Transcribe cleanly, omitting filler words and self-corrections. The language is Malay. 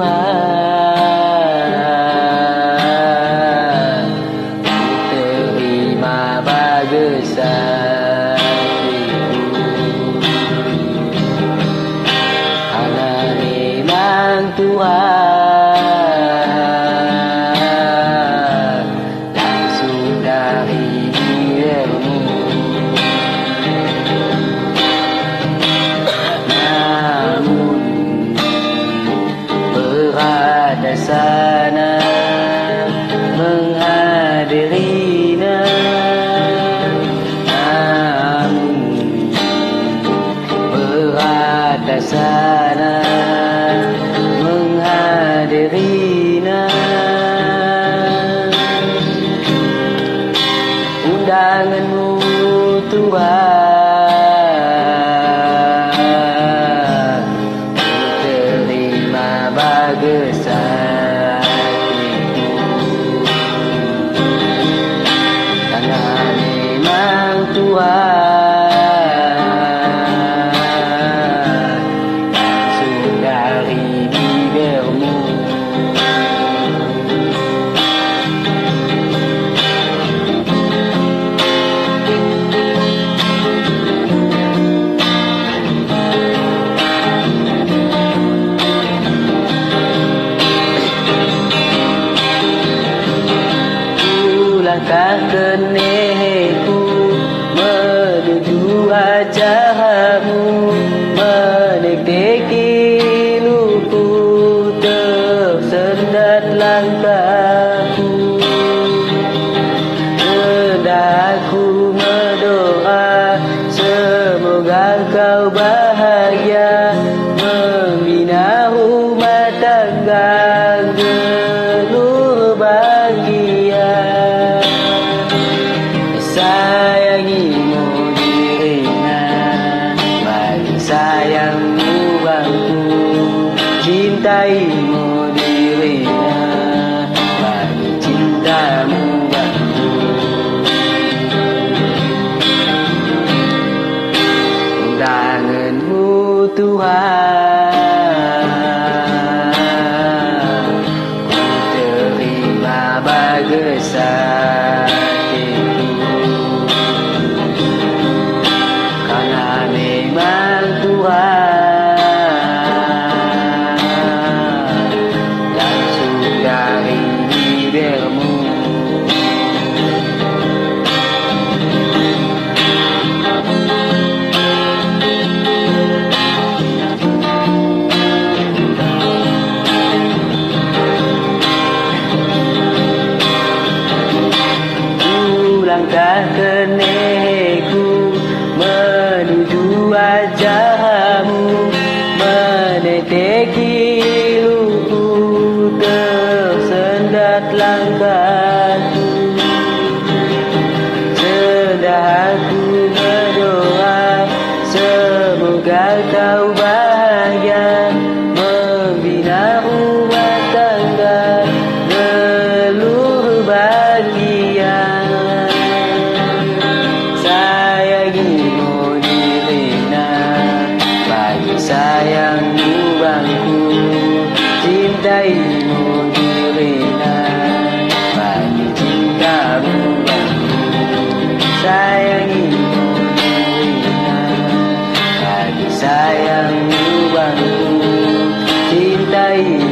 Tuhan, terima bagusatiku. Karena memang Tuhan langsung dari dirimu. Namun berada sana menghadirinya. Namun berada sana menghadirinya. Undanganmu Tuhan, terima bagus hatiku. Karena memang Tuhan langsung dari bibirmu. Langkah kenehku menuju wajahmu, menekeki luku tersendat langkahku. Hendak aku berdoa semoga kau bahagia, membina rumah tangga geluh bahagia. Sayangimu dirinya, bagi sayangmu bangku. Cintaimu dirinya, bagi cintamu bangku. Undanganmu Tuhan, ku terima bagus hatiku. Karena memang Tuhan langsung dari bibirmu. Langkah kenehku menuju wajahmu, meneteki luku tersendat langkahku. Sedang aku berdoa semoga kau bahagia, membina rumah tangga geluh bahagia. Sayangimu dirinya, bagi sayangmu bangku. Cintaimu dirinya, bagi cintamu bangku. Sayangimu dirinya, bagi sayangmu bangku. Cintai